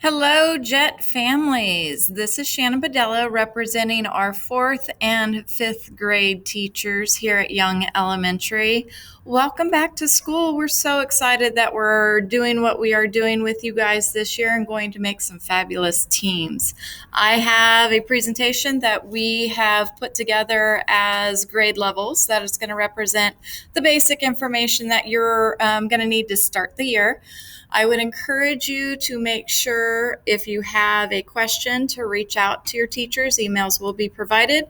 Hello, Jet families. This is Shannon Badella representing our fourth and fifth grade teachers here at Young Elementary. Welcome back to school. We're so excited that we're doing what we are doing with you guys this year and going to make some fabulous teams. I have a presentation that we have put together as grade levels that is going to represent the basic information that you're going to need to start the year. I would encourage you to make sure if you have a question to reach out to your teachers. Emails will be provided.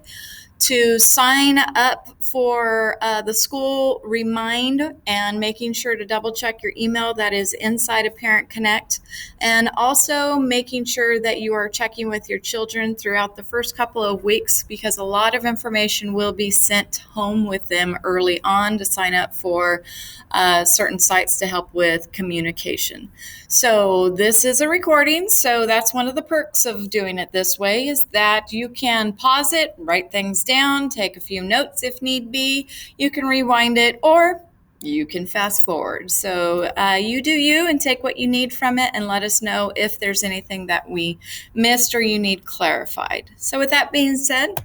To sign up for the school remind and making sure to double check your email that is inside of Parent Connect, and also making sure that you are checking with your children throughout the first couple of weeks, because a lot of information will be sent home with them early on to sign up for certain sites to help with communication. So this is a recording, so that's one of the perks of doing it this way, is that you can pause it, write things down, take a few notes if need be. You can rewind it, or you can fast forward. So you do you and take what you need from it, and let us know if there's anything that we missed or you need clarified. So with that being said,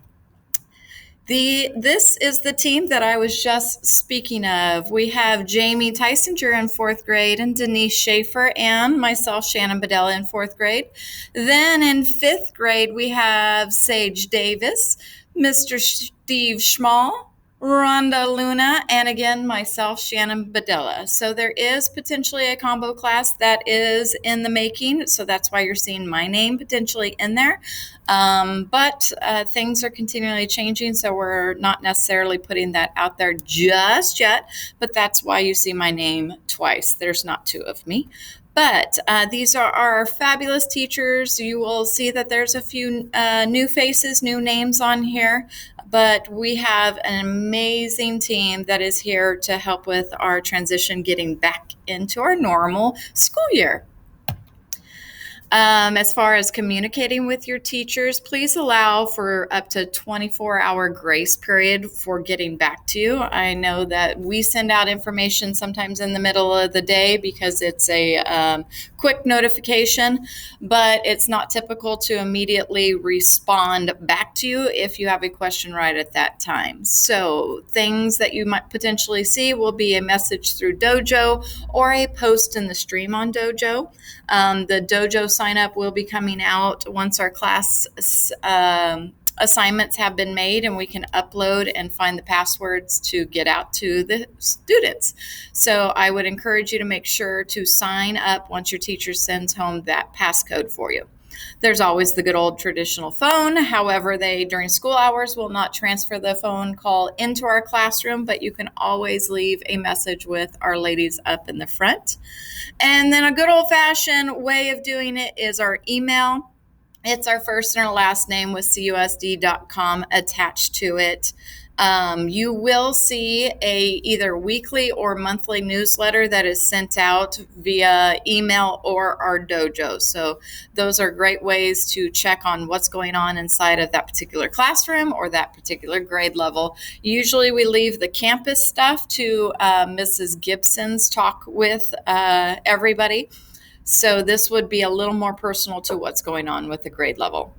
this is the team that I was just speaking of. We have Jamie Tisinger in fourth grade and Denise Shaffer and myself, Shannon Badella, in fourth grade. Then in fifth grade, we have Sage Davis, Mr. Steve Schmall, Rhonda Luna, and again, myself, Shannon Badella. So there is potentially a combo class that is in the making. So that's why you're seeing my name potentially in there. But things are continually changing, so we're not necessarily putting that out there just yet. But that's why you see my name twice. There's not two of me. But these are our fabulous teachers. You will see that there's a few new faces, new names on here. But we have an amazing team that is here to help with our transition getting back into our normal school year. As far as communicating with your teachers, please allow for up to 24-hour grace period for getting back to you. I know that we send out information sometimes in the middle of the day because it's a quick notification, but it's not typical to immediately respond back to you if you have a question right at that time. So things that you might potentially see will be a message through Dojo or a post in the stream on Dojo. The Dojo sign up will be coming out once our class assignments have been made, and we can upload and find the passwords to get out to the students. So I would encourage you to make sure to sign up once your teacher sends home that passcode for you. There's always the good old traditional phone. However, they, during school hours, will not transfer the phone call into our classroom, but you can always leave a message with our ladies up in the front. And then a good old-fashioned way of doing it is our email. It's our first and our last name with cusd.com attached to it. You will see a either weekly or monthly newsletter that is sent out via email or our dojo. So those are great ways to check on what's going on inside of that particular classroom or that particular grade level. Usually we leave the campus stuff to Mrs. Gibson's talk with everybody. So this would be a little more personal to what's going on with the grade level.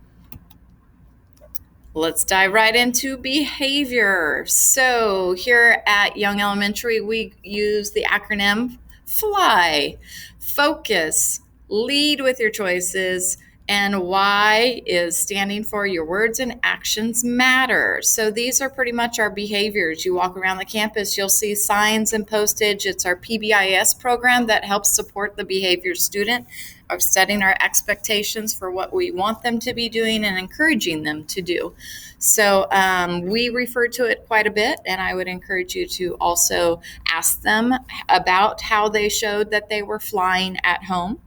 Let's dive right into behavior. So here at Young Elementary, we use the acronym FLY: focus, lead with your choices, and Y is standing for your words and actions matter. So these are pretty much our behaviors. You walk around the campus, you'll see signs and postage. It's our PBIS program that helps support the behavior student of setting our expectations for what we want them to be doing and encouraging them to do. So we refer to it quite a bit, and I would encourage you to also ask them about how they showed that they were flying at home.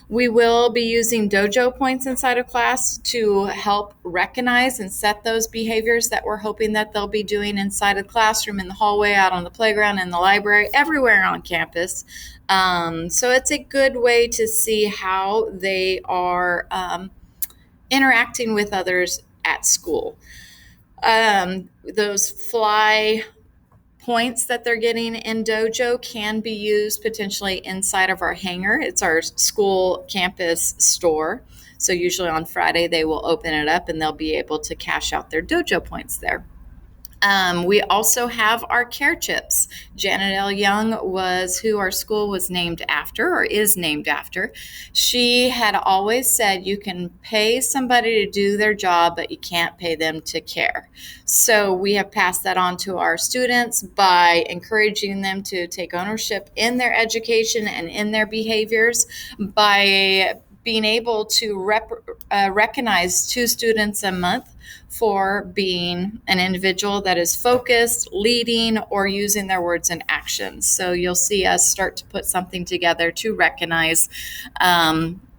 We will be using dojo points inside of class to help recognize and set those behaviors that we're hoping that they'll be doing inside of the classroom, in the hallway, out on the playground, in the library, everywhere on campus. So it's a good way to see how they are interacting with others at school. Those fly points that they're getting in Dojo can be used potentially inside of our hangar. It's our school campus store. So usually on Friday, they will open it up and they'll be able to cash out their Dojo points there. We also have our care chips. Janet L. Young was who our school was named after, or is named after. She had always said you can pay somebody to do their job, but you can't pay them to care. So we have passed that on to our students by encouraging them to take ownership in their education and in their behaviors, by being able to recognize 2 students a month for being an individual that is focused, leading, or using their words and actions. So you'll see us start to put something together to recognize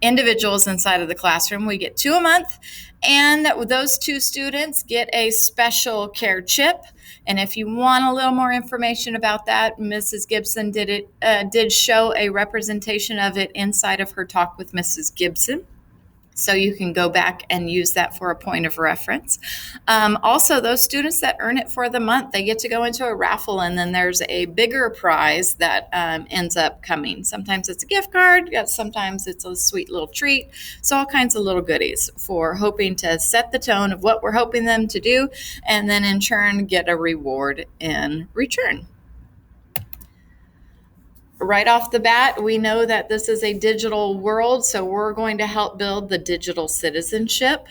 individuals inside of the classroom. We get 2 a month, and those 2 students get a special care chip. And if you want a little more information about that, Mrs. Gibson did show a representation of it inside of her talk with Mrs. Gibson. So you can go back and use that for a point of reference. Also, those students that earn it for the month, they get to go into a raffle, and then there's a bigger prize that ends up coming. Sometimes it's a gift card, sometimes it's a sweet little treat. So all kinds of little goodies for hoping to set the tone of what we're hoping them to do, and then in turn get a reward in return. Right off the bat, we know that this is a digital world, so we're going to help build the digital citizenship.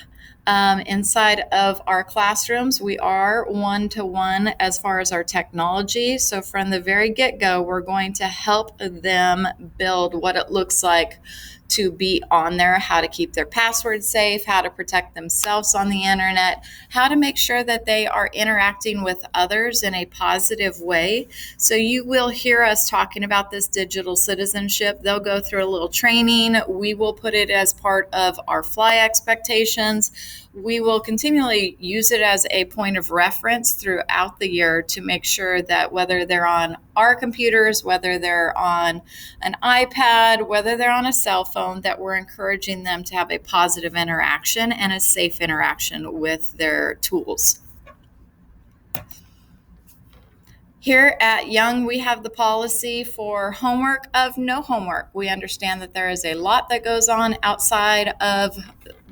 Inside of our classrooms, we are one-to-one as far as our technology. So from the very get-go, we're going to help them build what it looks like to be on there, how to keep their passwords safe, how to protect themselves on the internet, how to make sure that they are interacting with others in a positive way. So you will hear us talking about this digital citizenship. They'll go through a little training. We will put it as part of our fly expectations. We will continually use it as a point of reference throughout the year to make sure that whether they're on our computers, whether they're on an iPad, whether they're on a cell phone, that we're encouraging them to have a positive interaction and a safe interaction with their tools. Here at Young, we have the policy for homework of no homework. We understand that there is a lot that goes on outside of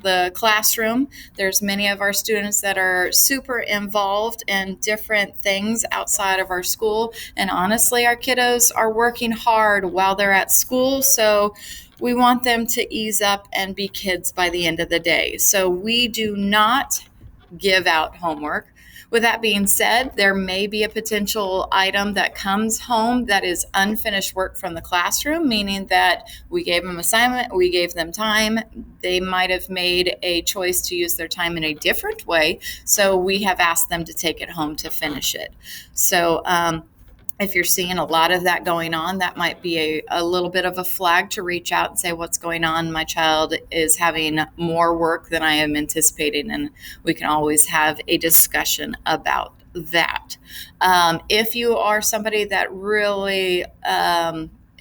the classroom. There's many of our students that are super involved in different things outside of our school. And honestly, our kiddos are working hard while they're at school. So we want them to ease up and be kids by the end of the day. So we do not give out homework. With that being said, there may be a potential item that comes home that is unfinished work from the classroom, meaning that we gave them assignment, we gave them time. They might have made a choice to use their time in a different way, so we have asked them to take it home to finish it. So if you're seeing a lot of that going on, that might be a little bit of a flag to reach out and say, what's going on? My child is having more work than I am anticipating, and we can always have a discussion about that. If you are somebody that really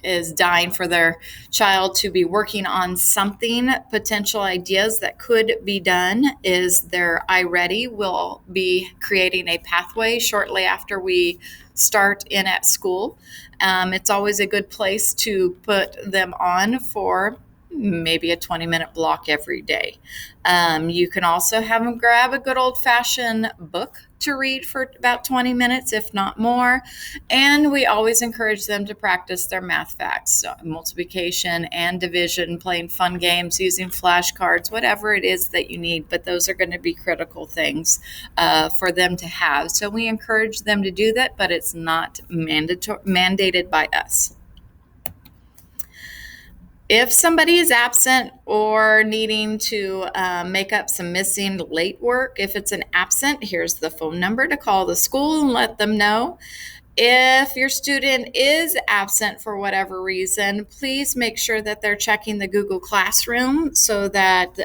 is dying for their child to be working on something, potential ideas that could be done is their iReady will be creating a pathway shortly after we start in at school. It's always a good place to put them on for maybe a 20-minute block every day. You can also have them grab a good old-fashioned book to read for about 20 minutes, if not more. And we always encourage them to practice their math facts, so multiplication and division, playing fun games, using flashcards, whatever it is that you need. But those are going to be critical things for them to have. So we encourage them to do that, but it's not mandated by us. If somebody is absent or needing to make up some missing late work, if it's an absent, here's the phone number to call the school and let them know. If your student is absent for whatever reason, please make sure that they're checking the Google Classroom so that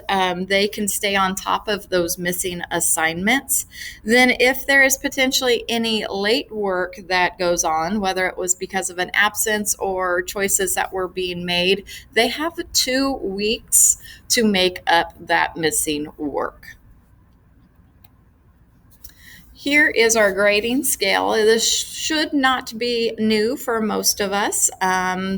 they can stay on top of those missing assignments. Then if there is potentially any late work that goes on, whether it was because of an absence or choices that were being made, they have 2 weeks to make up that missing work. Here is our grading scale. This should not be new for most of us.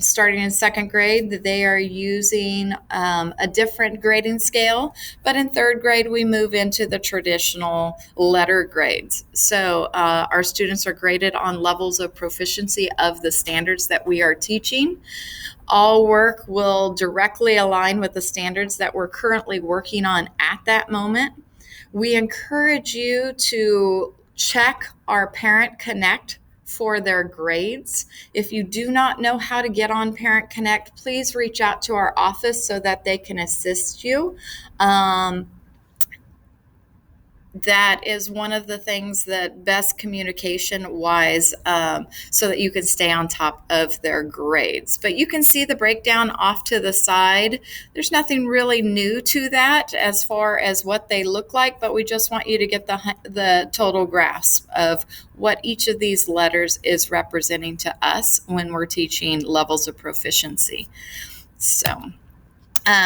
Starting in second grade, they are using a different grading scale, but in third grade, we move into the traditional letter grades. So our students are graded on levels of proficiency of the standards that we are teaching. All work will directly align with the standards that we're currently working on at that moment. We encourage you to check our Parent Connect for their grades. If you do not know how to get on Parent Connect, please reach out to our office so that they can assist you. That is one of the things that best communication wise, so that you can stay on top of their grades. But you can see the breakdown off to the side. There's nothing really new to that as far as what they look like, but we just want you to get the total grasp of what each of these letters is representing to us when we're teaching levels of proficiency. So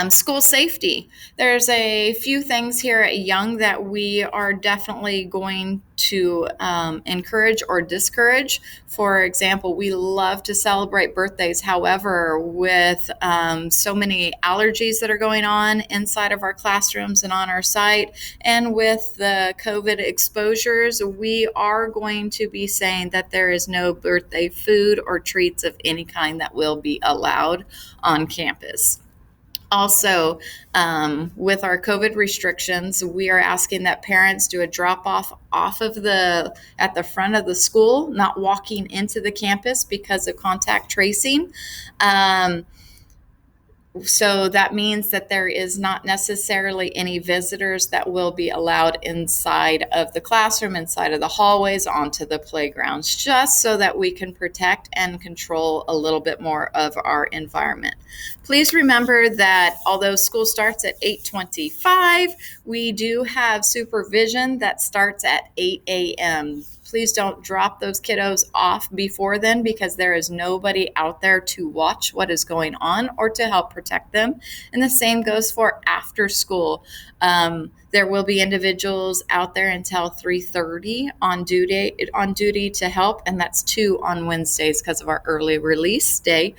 school safety. There's a few things here at Young that we are definitely going to encourage or discourage. For example, we love to celebrate birthdays. However, with so many allergies that are going on inside of our classrooms and on our site, and with the COVID exposures, we are going to be saying that there is no birthday food or treats of any kind that will be allowed on campus. Also, with our COVID restrictions, we are asking that parents do a drop off of at the front of the school, not walking into the campus because of contact tracing. So that means that there is not necessarily any visitors that will be allowed inside of the classroom, inside of the hallways, onto the playgrounds, just so that we can protect and control a little bit more of our environment. Please remember that although school starts at 8:25, we do have supervision that starts at 8 a.m. Please don't drop those kiddos off before then, because there is nobody out there to watch what is going on or to help protect them. And the same goes for after school. There will be individuals out there until 3:30 on duty to help, and that's 2 on Wednesdays because of our early release day.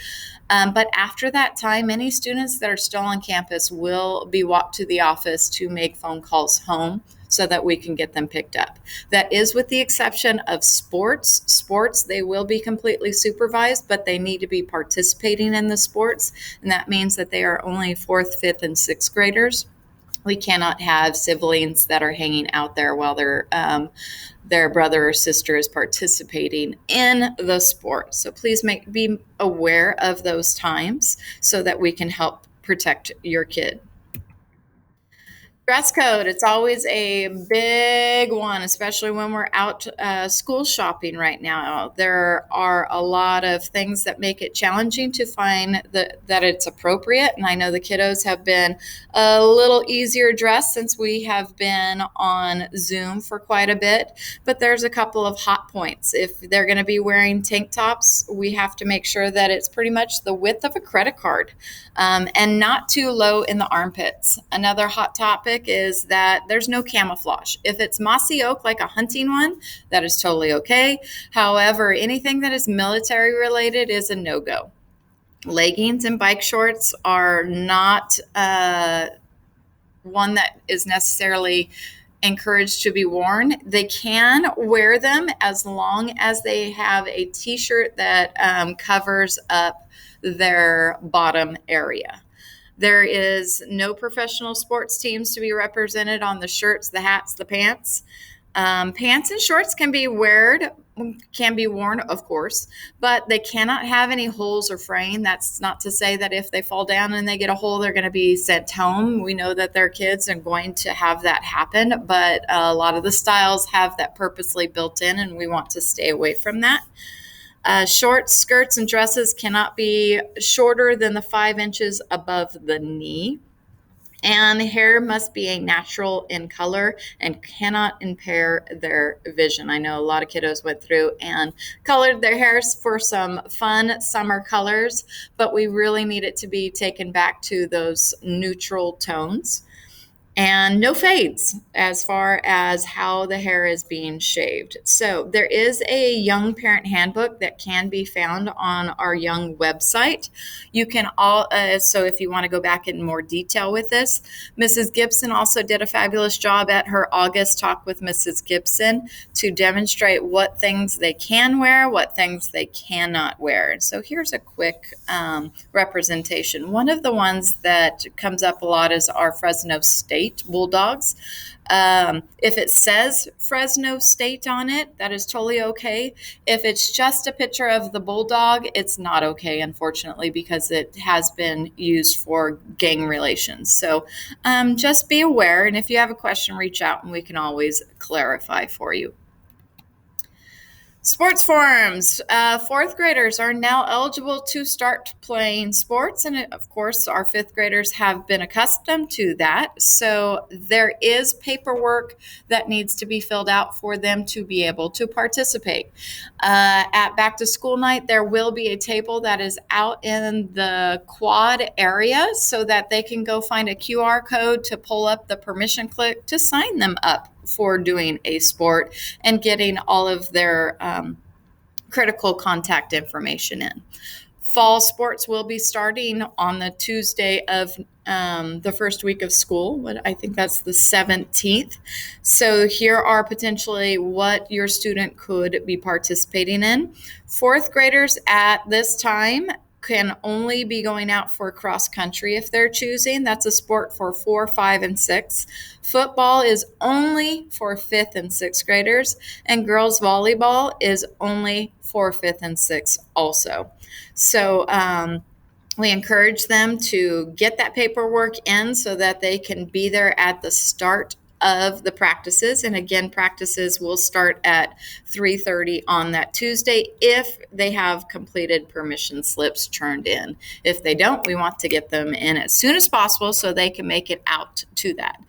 But after that time, any students that are still on campus will be walked to the office to make phone calls home so that we can get them picked up. That is with the exception of sports. Sports, they will be completely supervised, but they need to be participating in the sports. And that means that they are only 4th, 5th, and 6th graders. We cannot have siblings that are hanging out there while their brother or sister is participating in the sport. So please be aware of those times so that we can help protect your kid. Dress code, it's always a big one, especially when we're out school shopping right now. There are a lot of things that make it challenging to find that it's appropriate. And I know the kiddos have been a little easier dressed since we have been on Zoom for quite a bit. But there's a couple of hot points. If they're going to be wearing tank tops, we have to make sure that it's pretty much the width of a credit card, and not too low in the armpits. Another hot topic is that there's no camouflage. If it's mossy oak, like a hunting one, that is totally okay. However, anything that is military related is a no-go. Leggings and bike shorts are not one that is necessarily encouraged to be worn. They can wear them as long as they have a t-shirt that covers up their bottom area. There is no professional sports teams to be represented on the shirts, the hats, the pants. Pants and shorts can be worn, of course, but they cannot have any holes or fraying. That's not to say that if they fall down and they get a hole, they're going to be sent home. We know that their kids are going to have that happen, but a lot of the styles have that purposely built in, and we want to stay away from that. Shorts, skirts, and dresses cannot be shorter than the 5 inches above the knee. And hair must be a natural in color and cannot impair their vision. I know a lot of kiddos went through and colored their hairs for some fun summer colors, but we really need it to be taken back to those neutral tones. and no fades as far as how the hair is being shaved. So there is a young parent handbook that can be found on our young website. You can all so if you want to go back in more detail with this, Mrs. Gibson also did a fabulous job at her August talk with Mrs. Gibson to demonstrate what things they can wear, what things they cannot wear. So here's a quick representation. One of the ones that comes up a lot is our Fresno State Bulldogs. If it says Fresno State on it, that is totally okay. If it's just a picture of the bulldog, it's not okay, unfortunately, because it has been used for gang relations. So just be aware, and if you have a question, reach out and we can always clarify for you. Sports forums. Fourth graders are now eligible to start playing sports. And of course, our fifth graders have been accustomed to that. So there is paperwork that needs to be filled out for them to be able to participate. At back to school night, there will be a table that is out in the quad area so that they can go find a QR code to pull up the permission click to sign them up for doing a sport and getting all of their critical contact information in. Fall sports will be starting on the Tuesday of the first week of school. I think that's the 17th. So here are potentially what your student could be participating in. Fourth graders at this time can only be going out for cross country if they're choosing. That's a sport for 4, 5, and 6. Football is only for 5th and 6th graders, and girls volleyball is only for 5th and 6th also. So we encourage them to get that paperwork in so that they can be there at the start of the practices. And again, practices will start at 3:30 on that Tuesday if they have completed permission slips turned in. If they don't, we want to get them in as soon as possible so they can make it out to that.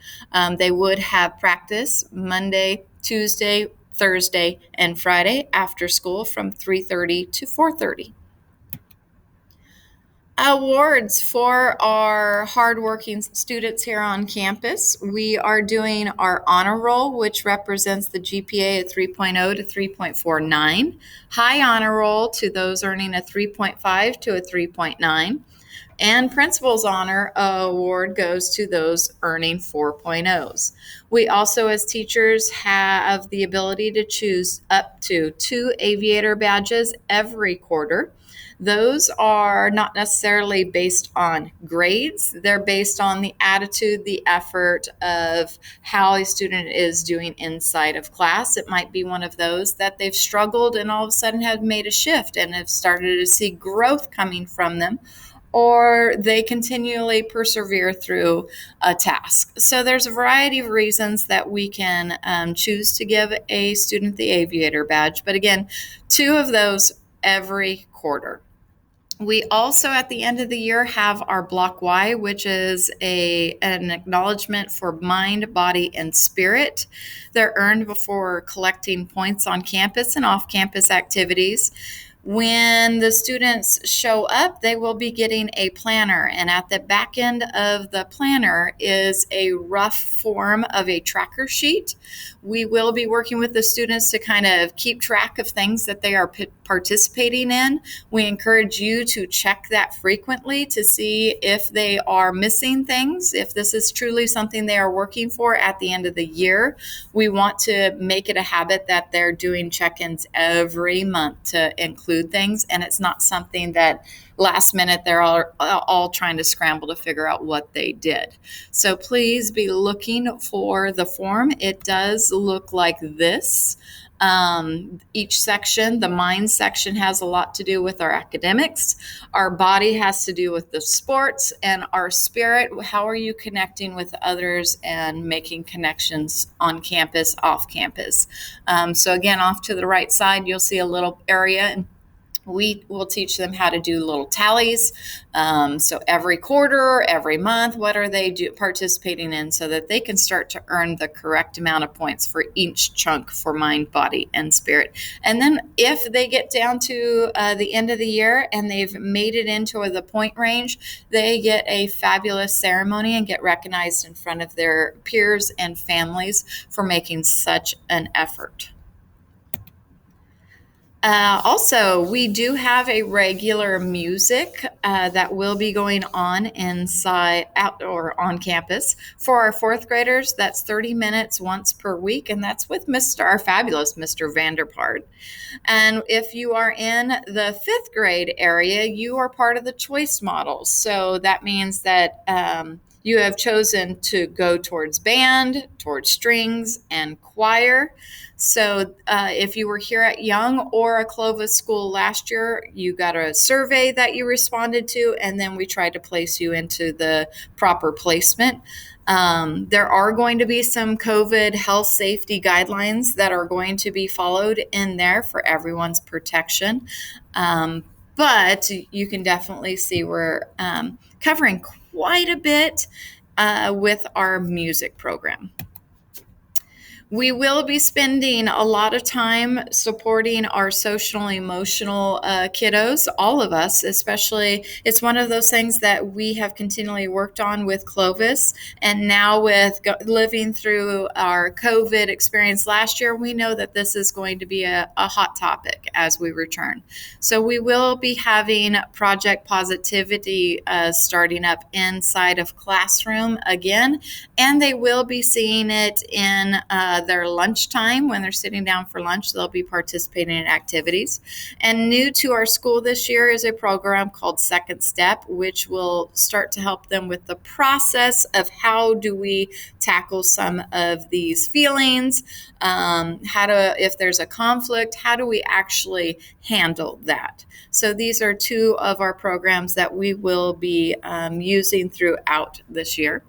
They would have practice Monday, Tuesday, Thursday, and Friday after school from 3:30 to 4:30. Awards for our hardworking students here on campus. We are doing our honor roll, which represents the GPA of 3.0 to 3.49. High honor roll to those earning a 3.5 to a 3.9. And Principal's Honor Award goes to those earning 4.0s. We also, as teachers, have the ability to choose up to 2 aviator badges every quarter. Those are not necessarily based on grades. They're based on the attitude, the effort of how a student is doing inside of class. It might be one of those that they've struggled and all of a sudden have made a shift and have started to see growth coming from them, or they continually persevere through a task. So there's a variety of reasons that we can choose to give a student the aviator badge. But again, 2 of those every quarter. We also, at the end of the year, have our Block Y, which is an acknowledgement for mind, body, and spirit. They're earned before collecting points on campus and off-campus activities. When the students show up, they will be getting a planner, and at the back end of the planner is a rough form of a tracker sheet. We will be working with the students to kind of keep track of things that they are participating in. We encourage you to check that frequently to see if they are missing things, if this is truly something they are working for at the end of the year. We want to make it a habit that they're doing check-ins every month to include things, and it's not something that last minute they're all trying to scramble to figure out what they did. So please be looking for the form. It does look like this. Each section, the mind section, has a lot to do with our academics. Our body has to do with the sports, and our spirit, how are you connecting with others and making connections on campus, off campus. So again, off to the right side, you'll see a little area We will teach them how to do little tallies. So every quarter, every month, what are they participating in, so that they can start to earn the correct amount of points for each chunk for mind, body, and spirit. And then if they get down to the end of the year and they've made it into the point range, they get a fabulous ceremony and get recognized in front of their peers and families for making such an effort. Also, we do have a regular music that will be going on inside, out, or on campus for our fourth graders. That's 30 minutes once per week, and that's with our fabulous Mr. Vanderpart. And if you are in the fifth grade area, you are part of the choice model. So that means that you have chosen to go towards band, towards strings, and choir. So if you were here at Young or a Clovis school last year, you got a survey that you responded to, and then we tried to place you into the proper placement. There are going to be some COVID health safety guidelines that are going to be followed in there for everyone's protection. But you can definitely see we're covering quite a bit with our music program. We will be spending a lot of time supporting our social and emotional kiddos, all of us, especially. It's one of those things that we have continually worked on with Clovis. And now with living through our COVID experience last year, we know that this is going to be a hot topic as we return. So we will be having Project Positivity starting up inside of classroom again, and they will be seeing it in their lunchtime. When they're sitting down for lunch, they'll be participating in activities. And new to our school this year is a program called Second Step, which will start to help them with the process of how do we tackle some of these feelings, if there's a conflict, how do we actually handle that? So these are two of our programs that we will be using throughout this year.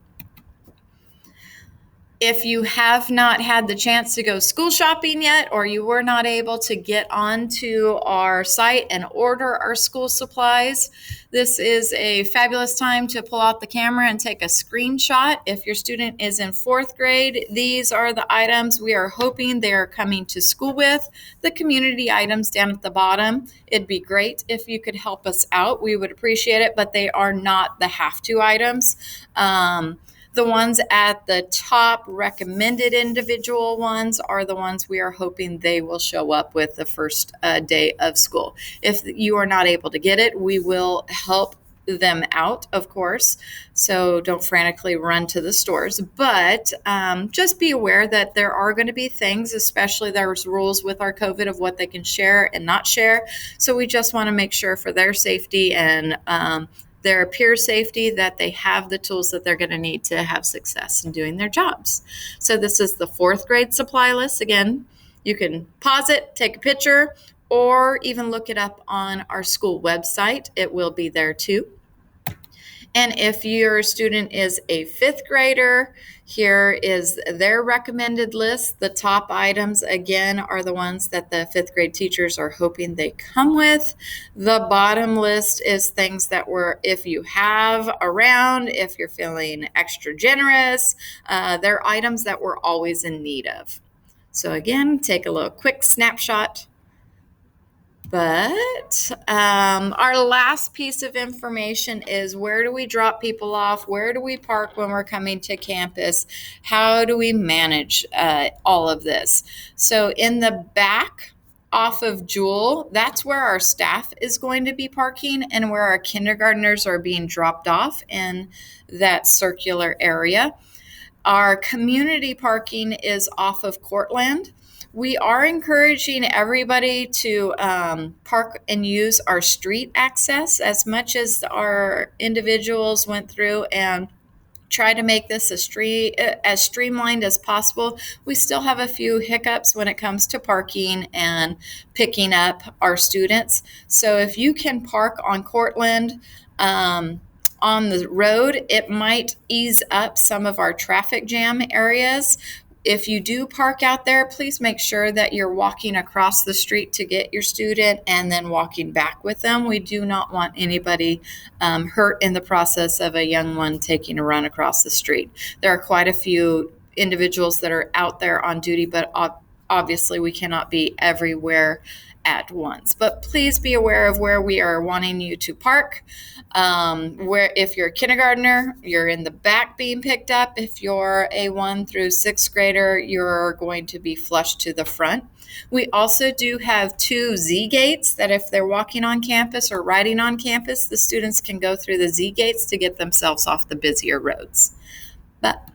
If you have not had the chance to go school shopping yet, or you were not able to get onto our site and order our school supplies, this is a fabulous time to pull out the camera and take a screenshot. If your student is in fourth grade, these are the items we are hoping they are coming to school with. The community items down at the bottom. It'd be great if you could help us out. We would appreciate it, but they are not the have-to items. The ones at the top, recommended individual ones, are the ones we are hoping they will show up with the first day of school. If you are not able to get it, we will help them out, of course. So don't frantically run to the stores. But just be aware that there are going to be things, especially there's rules with our COVID of what they can share and not share. So we just want to make sure for their safety and their peer safety that they have the tools that they're going to need to have success in doing their jobs. So this is the fourth grade supply list. Again, you can pause it, take a picture, or even look it up on our school website. It will be there too. And if your student is a fifth grader, here is their recommended list. The top items, again, are the ones that the fifth grade teachers are hoping they come with. The bottom list is things that if you have around, if you're feeling extra generous, they're items that we're always in need of. So again, take a little quick snapshot. But our last piece of information is, where do we drop people off? Where do we park when we're coming to campus? How do we manage all of this? So in the back off of Jewel, that's where our staff is going to be parking and where our kindergartners are being dropped off in that circular area. Our community parking is off of Cortland. We are encouraging everybody to park and use our street access as much as our individuals went through and try to make this as streamlined as possible. We still have a few hiccups when it comes to parking and picking up our students. So if you can park on Cortland, on the road, it might ease up some of our traffic jam areas. If you do park out there, please make sure that you're walking across the street to get your student and then walking back with them. We do not want anybody hurt in the process of a young one taking a run across the street. There are quite a few individuals that are out there on duty, but obviously we cannot be everywhere at once. But please be aware of where we are wanting you to park. Where if you're a kindergartner, you're in the back being picked up. If you're a 1 through 6th grader, you're going to be flushed to the front. We also do have 2 Z gates that if they're walking on campus or riding on campus, the students can go through the Z gates to get themselves off the busier roads. But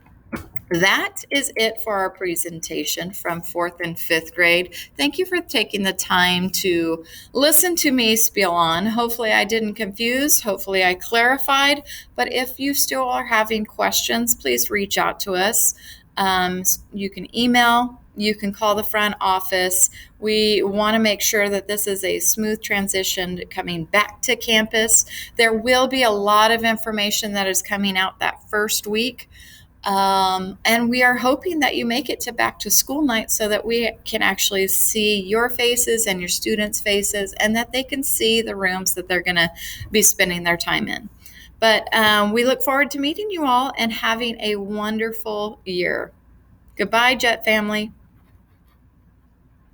that is it for our presentation from 4th and 5th grade. Thank you for taking the time to listen to me spiel on. Hopefully I didn't confuse, hopefully I clarified, but if you still are having questions, please reach out to us. You can email, you can call the front office. We want to make sure that this is a smooth transition coming back to campus. There will be a lot of information that is coming out that first week. And we are hoping that you make it to back to school night so that we can actually see your faces and your students' faces and that they can see the rooms that they're going to be spending their time in. But we look forward to meeting you all and having a wonderful year. Goodbye, Jet family.